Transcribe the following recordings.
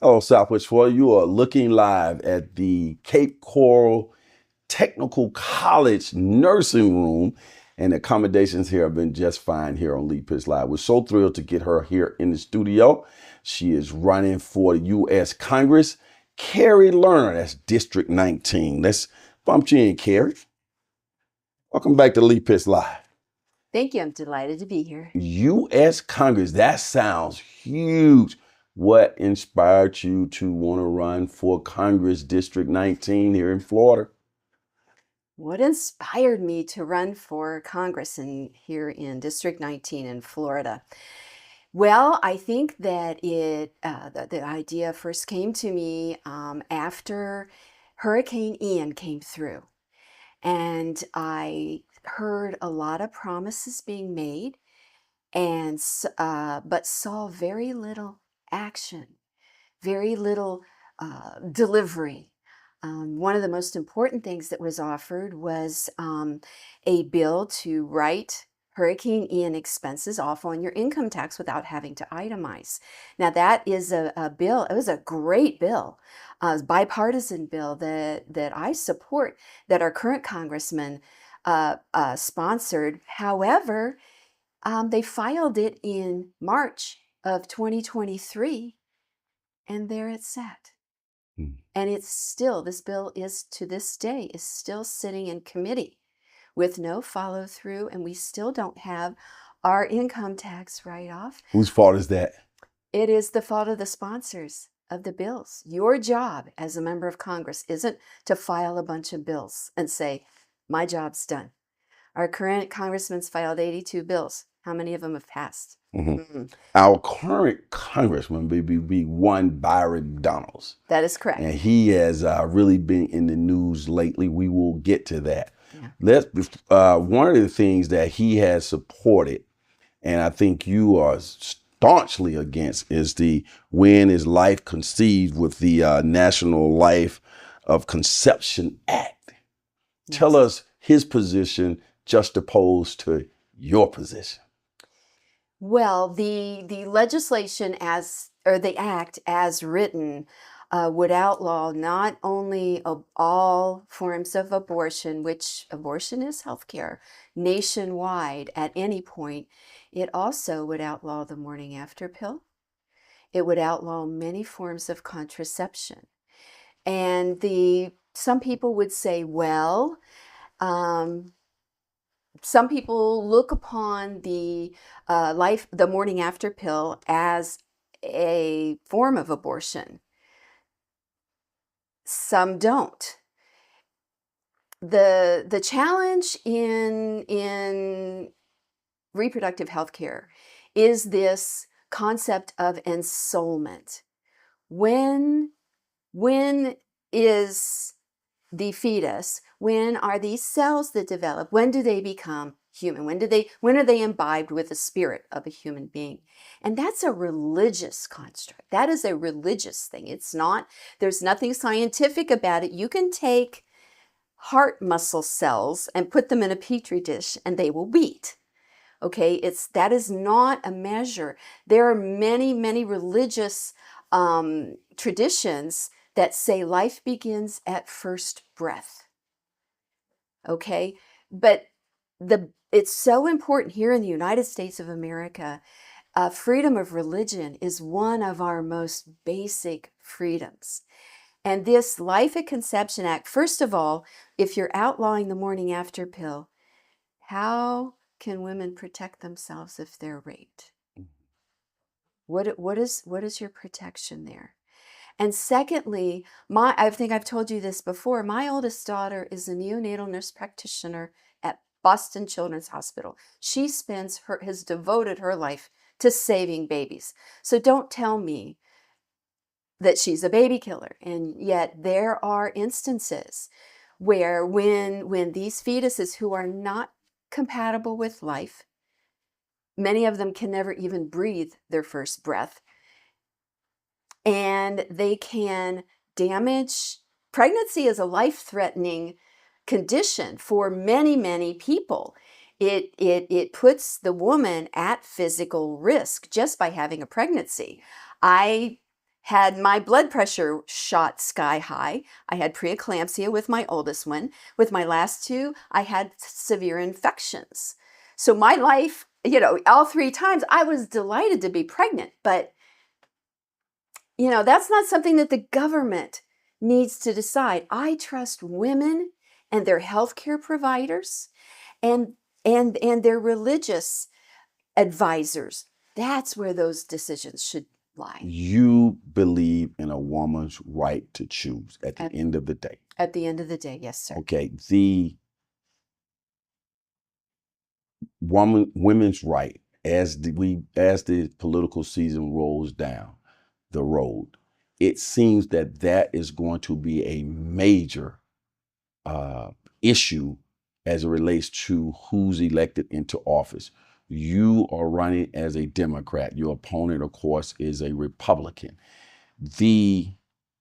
Hello, Southwest Florida. You are looking live at the Cape Coral Technical College Nursing Room, and accommodations here have been just fine here on Lead Pitch Live. We're so thrilled to get her here in the studio. She is running for the U.S. Congress. Kari Lerner, that's District 19. Let's bump you in, Kari. Welcome back to Lead Pitch Live. Thank you. I'm delighted to be here. U.S. Congress, that sounds huge. What inspired you to want to run for Congress District 19 here in Florida? What inspired me to run for Congress here in District 19 in Florida? Well, I think that the idea first came to me after Hurricane Ian came through. And I heard a lot of promises being made, but saw very little action, very little delivery. One of the most important things that was offered was a bill to write Hurricane Ian expenses off on your income tax without having to itemize. Now that is a bill, it was a great bill, a bipartisan bill that I support, that our current congressman sponsored. However, they filed it in March of 2023, and there it sat. And this bill is to this day is still sitting in committee with no follow through, and we still don't have our income tax write-off. Whose fault is that? It is the fault of the sponsors of the bills. Your job as a member of Congress isn't to file a bunch of bills and say, my job's done. Our current congressman's filed 82 bills. How many of them have passed? Our current congressman would be one Byron Donalds. That is correct. And he has really been in the news lately. We will get to that. Yeah. One of the things that he has supported, and I think you are staunchly against, is the When is Life Conceived with the National Life of Conception Act. Yes. Tell us his position juxtaposed to your position. Well, the legislation the act as written would outlaw not only all forms of abortion, which abortion is healthcare, nationwide at any point. It also would outlaw the morning after pill. It would outlaw many forms of contraception. And some people would say, well, some people look upon the morning after pill as a form of abortion. Some don't. The challenge in reproductive health care is this concept of ensoulment. When is the fetus, when are these cells that develop, when do they become human? When are they imbibed with the spirit of a human being? And that's a religious construct. That is a religious thing. There's nothing scientific about it. You can take heart muscle cells and put them in a petri dish and they will beat. Okay, that is not a measure. There are many, many religious traditions that say life begins at first breath. Okay, but it's so important here in the United States of America. Freedom of religion is one of our most basic freedoms. And this Life at Conception Act, first of all, if you're outlawing the morning after pill, how can women protect themselves if they're raped? What is your protection there? And secondly, I think I've told you this before, my oldest daughter is a neonatal nurse practitioner at Boston Children's Hospital. She has devoted her life to saving babies. So don't tell me that she's a baby killer. And yet there are instances where when these fetuses who are not compatible with life, many of them can never even breathe their first breath, and they can damage. Pregnancy is a life-threatening condition for many, many people. It puts the woman at physical risk just by having a pregnancy. I had my blood pressure shot sky high. I had preeclampsia with my oldest one. With my last two, I had severe infections. So my life, all 3 times, I was delighted to be pregnant. But, that's not something that the government needs to decide. I trust women and their healthcare providers and and their religious advisors. That's where those decisions should lie. You believe in a woman's right to choose at the end of the day. At the end of the day, yes, sir. Okay, the women's right as the political season rolls down the road, it seems that is going to be a major issue as it relates to who's elected into office. You are running as a Democrat. Your opponent, of course, is a Republican.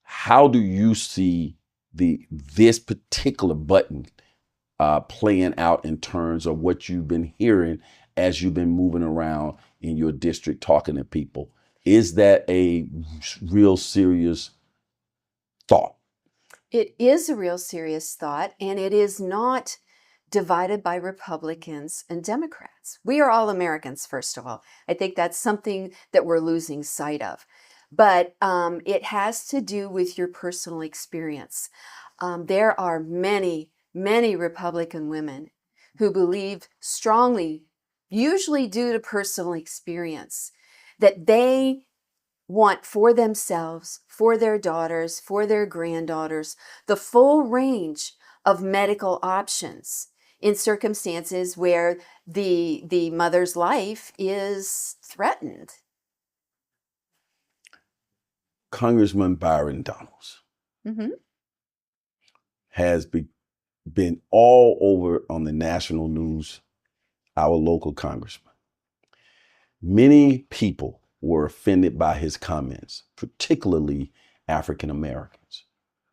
How do you see this particular button playing out in terms of what you've been hearing as you've been moving around in your district talking to people? Is that a real serious thought? It is a real serious thought, and it is not divided by Republicans and Democrats. We are all Americans, first of all. I think that's something that we're losing sight of. But it has to do with your personal experience. There are many, many Republican women who believe strongly, usually due to personal experience, that they want for themselves, for their daughters, for their granddaughters, the full range of medical options in circumstances where the mother's life is threatened. Congressman Byron Donalds Mm-hmm. has been all over on the national news, our local congressman. Many people were offended by his comments, particularly African Americans,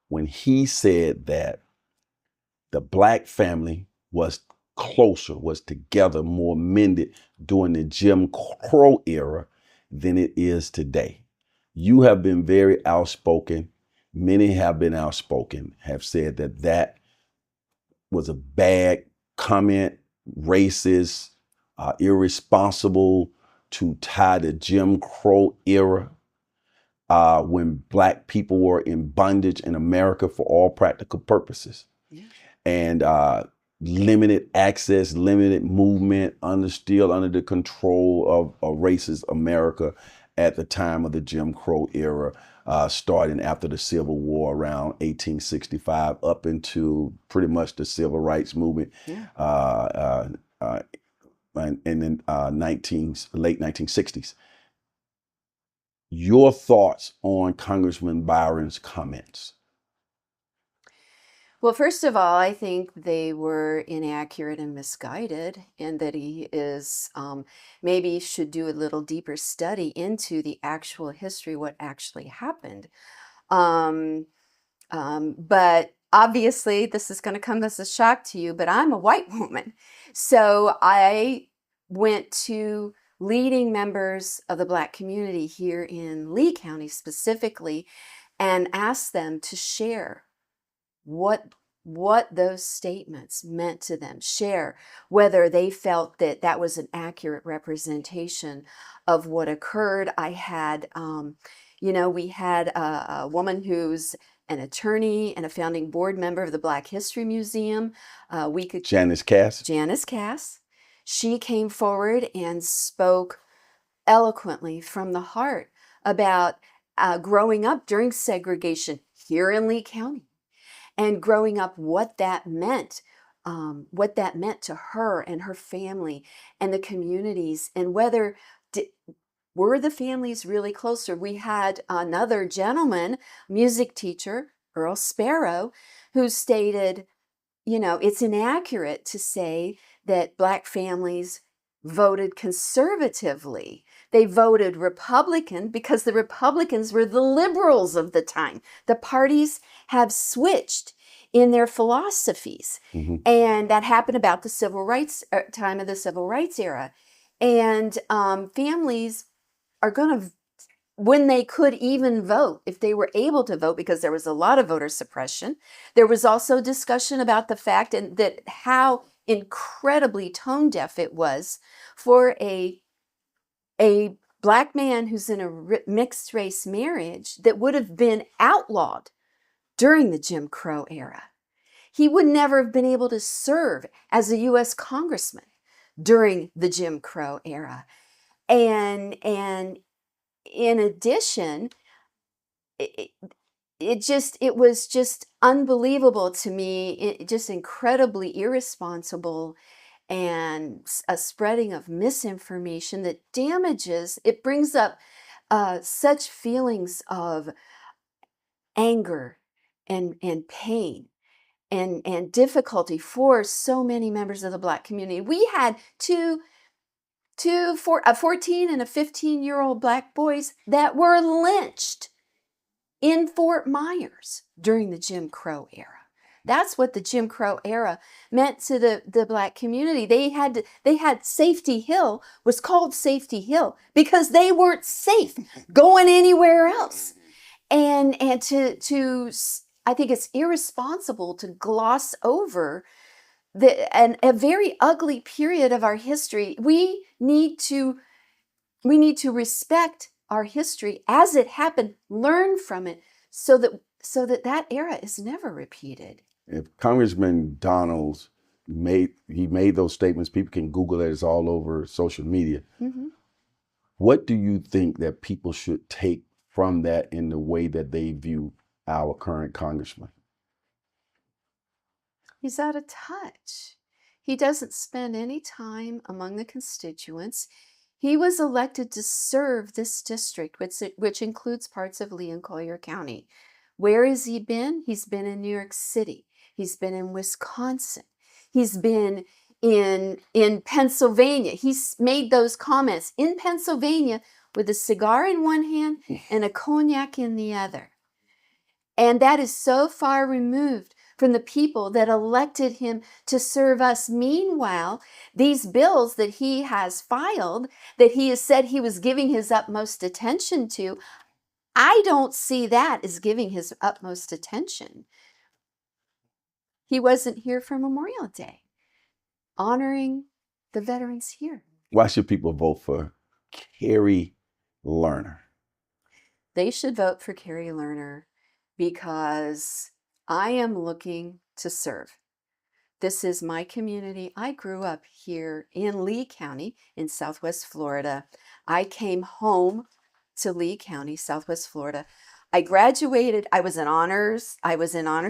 when he said that the Black family was closer, was together, more mended during the Jim Crow era than it is today. You have been very outspoken. Many have been outspoken, have said that was a bad comment, racist, irresponsible, to tie the Jim Crow era when Black people were in bondage in America for all practical purposes. Yeah. And limited access, limited movement, still under the control of racist America at the time of the Jim Crow era, starting after the Civil War around 1865 up into pretty much the Civil Rights Movement. Yeah. And then late 1960s. Your thoughts on Congressman Byron's comments? Well, first of all, I think they were inaccurate and misguided, and that he is maybe should do a little deeper study into the actual history, what actually happened. But obviously, this is going to come as a shock to you, but I'm a white woman. So I went to leading members of the Black community here in Lee County specifically and asked them to share what those statements meant to them, share whether they felt that was an accurate representation of what occurred. I had, we had a woman who's an attorney and a founding board member of the Black History Museum. Janice Cass. Janice Cass. She came forward and spoke eloquently from the heart about growing up during segregation here in Lee County. And growing up, what that meant to her and her family and the communities, and whether were the families really closer. We had another gentleman, music teacher, Earl Sparrow, who stated, it's inaccurate to say that Black families voted conservatively. They voted Republican because the Republicans were the liberals of the time. The parties have switched in their philosophies. Mm-hmm. And that happened about the civil rights time of the civil rights era. And families are going to when they could even vote, if they were able to vote, because there was a lot of voter suppression. There was also discussion about the fact and that how incredibly tone deaf it was for a Black man who's in a mixed race marriage that would have been outlawed during the Jim Crow era. He would never have been able to serve as a U.S. congressman during the Jim Crow era. And in addition, it was just unbelievable to me, just incredibly irresponsible, and a spreading of misinformation that damages. It brings up such feelings of anger and pain and difficulty for so many members of the Black community. We had a 14 and a 15-year-old Black boys that were lynched in Fort Myers during the Jim Crow era. That's what the Jim Crow era meant to the Black community. They had Safety Hill was called Safety Hill because they weren't safe going anywhere else. And to I think it's irresponsible to gloss over a very ugly period of our history. We need to respect our history as it happened, learn from it, so that era is never repeated. If Congressman Donalds made those statements, people can Google it. It's all over social media. Mm-hmm. What do you think that people should take from that in the way that they view our current congressman? He's out of touch. He doesn't spend any time among the constituents. He was elected to serve this district, which includes parts of Lee and Collier County. Where has he been? He's been in New York City. He's been in Wisconsin. He's been in Pennsylvania. He's made those comments in Pennsylvania with a cigar in one hand and a cognac in the other. And that is so far removed from the people that elected him to serve us. Meanwhile, these bills that he has filed, that he has said he was giving his utmost attention to, I don't see that as giving his utmost attention. He wasn't here for Memorial Day, honoring the veterans here. Why should people vote for Kari Lerner? They should vote for Kari Lerner because I am looking to serve. This is my community. I grew up here in Lee County in Southwest Florida. I came home to Lee County, Southwest Florida. I graduated. I was in honor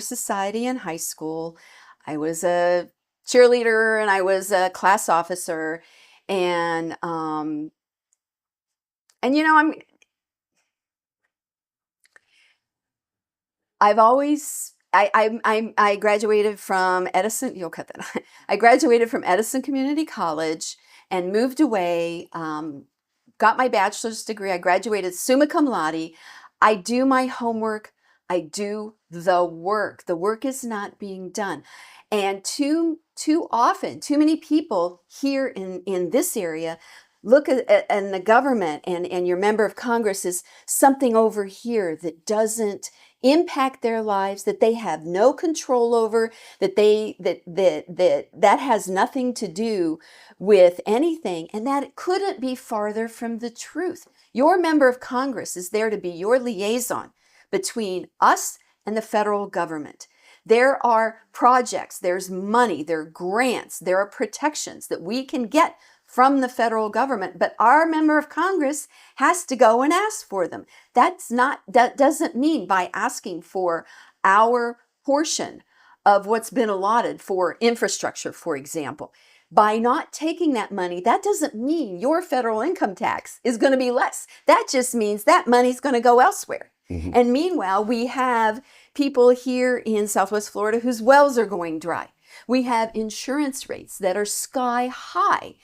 society in high school. I was a cheerleader and I was a class officer. And you know, I graduated from Edison. You'll cut that. I graduated from Edison Community College and moved away. Got my bachelor's degree. I graduated summa cum laude. I do my homework. I do the work. The work is not being done. And too often, too many people here in this area look at the government and your member of Congress is something over here that doesn't impact their lives, that they have no control over, that has nothing to do with anything, and that it couldn't be farther from the truth. Your member of Congress is there to be your liaison between us and the federal government. There are projects, there's money, there are grants, there are protections that we can get from the federal government, but our member of Congress has to go and ask for them. That doesn't mean by asking for our portion of what's been allotted for infrastructure, for example. By not taking that money, that doesn't mean your federal income tax is going to be less. That just means that money's going to go elsewhere. Mm-hmm. And meanwhile, we have people here in Southwest Florida whose wells are going dry. We have insurance rates that are sky high,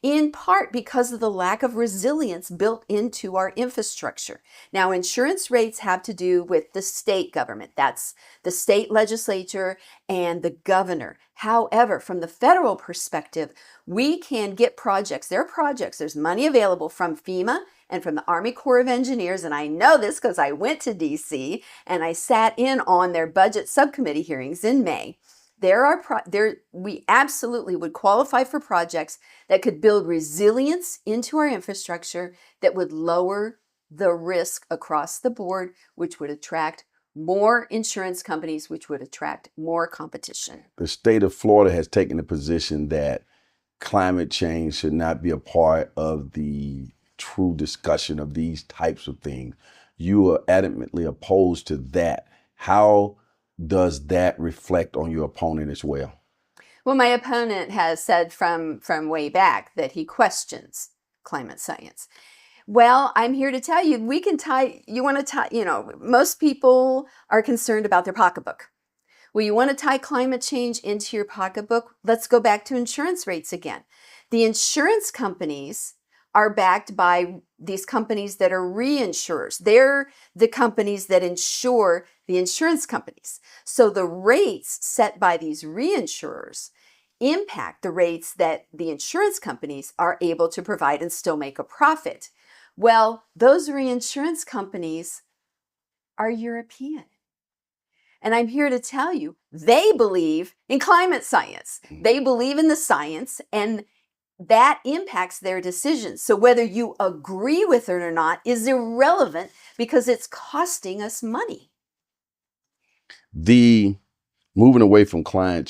in part because of the lack of resilience built into our infrastructure. Now, insurance rates have to do with the state government. That's the state legislature and the governor. However, from the federal perspective, we can get projects. There are projects. There's money available from FEMA and from the Army Corps of Engineers, and I know this because I went to DC and I sat in on their budget subcommittee hearings in May. We absolutely would qualify for projects that could build resilience into our infrastructure that would lower the risk across the board, which would attract more insurance companies, which would attract more competition. The state of Florida has taken the position that climate change should not be a part of the true discussion of these types of things. You are adamantly opposed to that. How does that reflect on your opponent as well? Well, my opponent has said from way back that he questions climate science. Well, I'm here to tell you, most people are concerned about their pocketbook. Well, you want to tie climate change into your pocketbook? Let's go back to insurance rates again. The insurance companies are backed by these companies that are reinsurers. They're the companies that insure the insurance companies. So the rates set by these reinsurers impact the rates that the insurance companies are able to provide and still make a profit. Well, those reinsurance companies are European. And I'm here to tell you, they believe in climate science. They believe in the science, and that impacts their decisions. So whether you agree with it or not is irrelevant because it's costing us money. The moving away from climate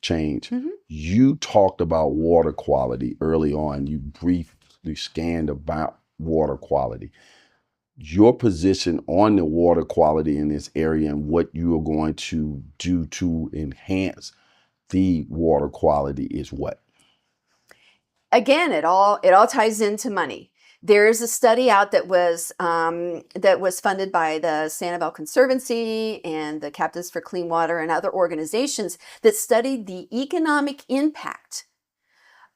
change, you talked about water quality early on. You briefly scanned about water quality. Your position on the water quality in this area and what you are going to do to enhance the water quality is what? Again, it all ties into money. There is a study out that was funded by the Sanibel Conservancy and the Captains for Clean Water and other organizations that studied the economic impact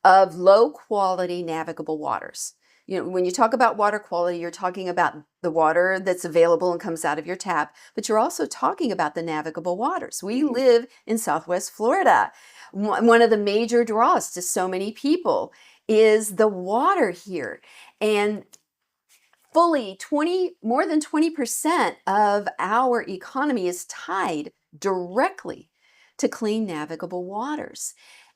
of low quality navigable waters. You know, when you talk about water quality, you're talking about the water that's available and comes out of your tap, but you're also talking about the navigable waters. We live in Southwest Florida. One of the major draws to so many people is the water here. And more than 20% of our economy is tied directly to clean navigable waters.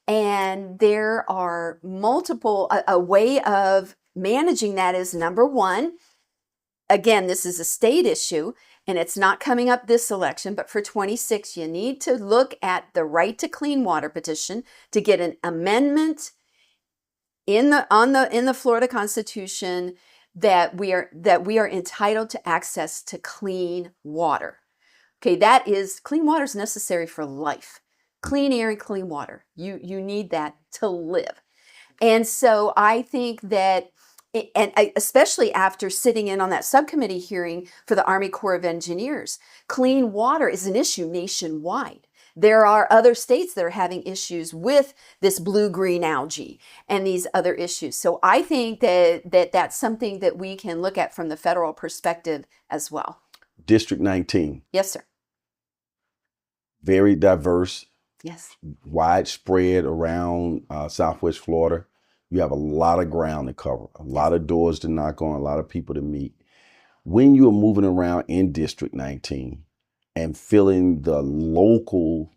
And there are a way of managing that is, number one, again, this is a state issue and it's not coming up this election, but for 26, you need to look at the right to clean water petition to get an amendment in the Florida Constitution that we are entitled to access to clean water. Okay, clean water is necessary for life. Clean air and clean water. You need that to live. And so I think that, especially after sitting in on that subcommittee hearing for the Army Corps of Engineers, clean water is an issue nationwide. There are other states that are having issues with this blue-green algae and these other issues. So I think that that's something that we can look at from the federal perspective as well. District 19. Yes, sir. Very diverse. Yes. Widespread around Southwest Florida. You have a lot of ground to cover, a lot of doors to knock on, a lot of people to meet. When you are moving around in District 19 and feeling the local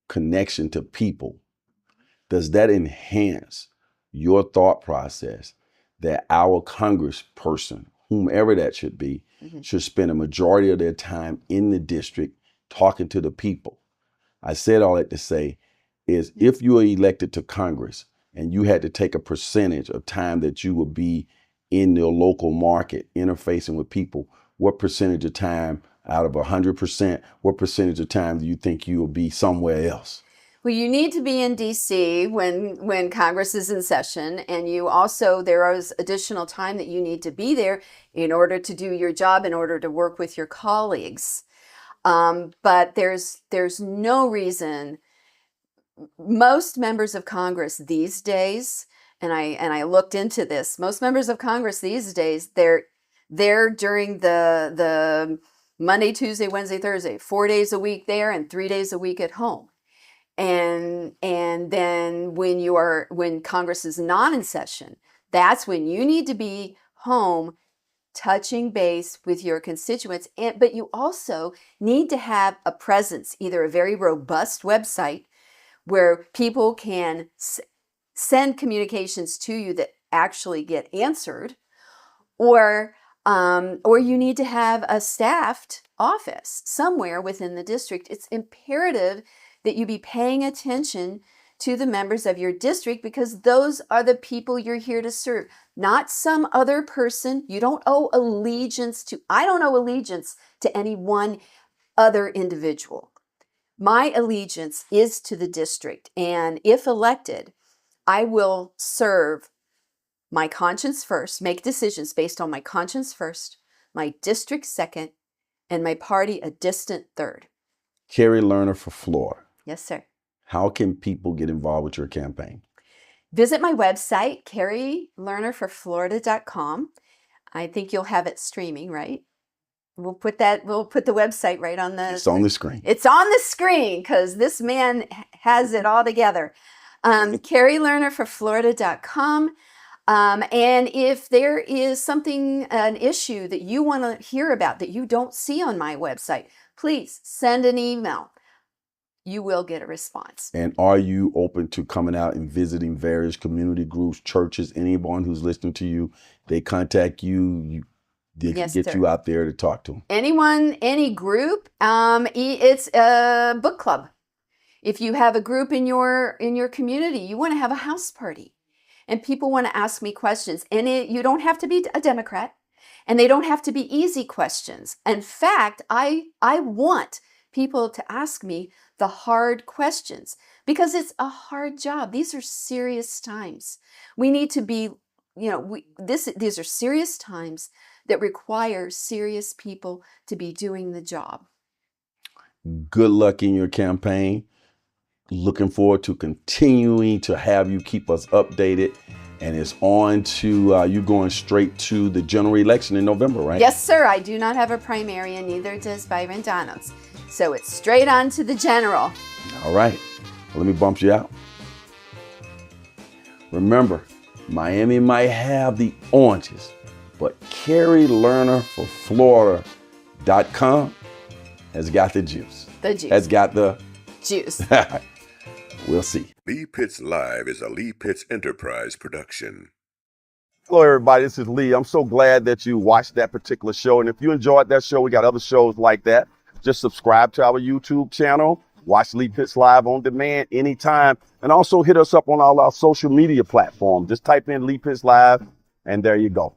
connection to people, does that enhance your thought process that our congressperson, whomever that should be, should spend a majority of their time in the district talking to the people? I said all that to say is if you are elected to Congress and you had to take a percentage of time that you would be in your local market interfacing with people, what percentage of time out of 100%, what percentage of time do you think you will be somewhere else? Well, you need to be in DC when Congress is in session, and there is additional time that you need to be there in order to do your job, in order to work with your colleagues. But there's no reason. Most members of Congress these days, and I looked into this, most members of Congress these days, they're during the Monday, Tuesday, Wednesday, Thursday, 4 days a week there and 3 days a week at home. And then when Congress is not in session, that's when you need to be home touching base with your constituents. But you also need to have a presence, either a very robust website where people can send communications to you that actually get answered, or you need to have a staffed office somewhere within the district. It's imperative that you be paying attention to the members of your district, because those are the people you're here to serve, not some other person. You don't owe allegiance to, I don't owe allegiance to any one other individual. My allegiance is to the district, and if elected, I will serve my conscience first, make decisions based on my conscience first, my district second, and my party a distant third. Kari Lerner for Florida. Yes, sir. How can people get involved with your campaign? Visit my website, KariLernerforFlorida.com. I think you'll have it streaming, right? We'll put the website right on the... It's on the screen. It's on the screen, because this man has it all together. KariLernerforFlorida.com. And if there is something, an issue that you want to hear about that you don't see on my website, please send an email. You will get a response. And are you open to coming out and visiting various community groups, churches, anyone who's listening to you, they contact you, they can get you out there to talk to them? Anyone, any group, it's a book club. If you have a group in your community, you want to have a house party, and people want to ask me questions, and you don't have to be a Democrat, and they don't have to be easy questions. In fact, I want people to ask me the hard questions, because it's a hard job. These are serious times. We need to be, these are serious times that require serious people to be doing the job. Good luck in your campaign. Looking forward to continuing to have you keep us updated. And it's on to you going straight to the general election in November, right? Yes, sir. I do not have a primary, and neither does Byron Donos. So it's straight on to the general. All right. Well, let me bump you out. Remember, Miami might have the oranges, but Kari Lerner for Florida.com has got the juice. The juice. Has got the juice. We'll see. Lee Pitts Live is a Lee Pitts Enterprise production. Hello, everybody. This is Lee. I'm so glad that you watched that particular show. And if you enjoyed that show, we got other shows like that. Just subscribe to our YouTube channel. Watch Lee Pitts Live on demand anytime. And also hit us up on all our social media platforms. Just type in Lee Pitts Live, and there you go.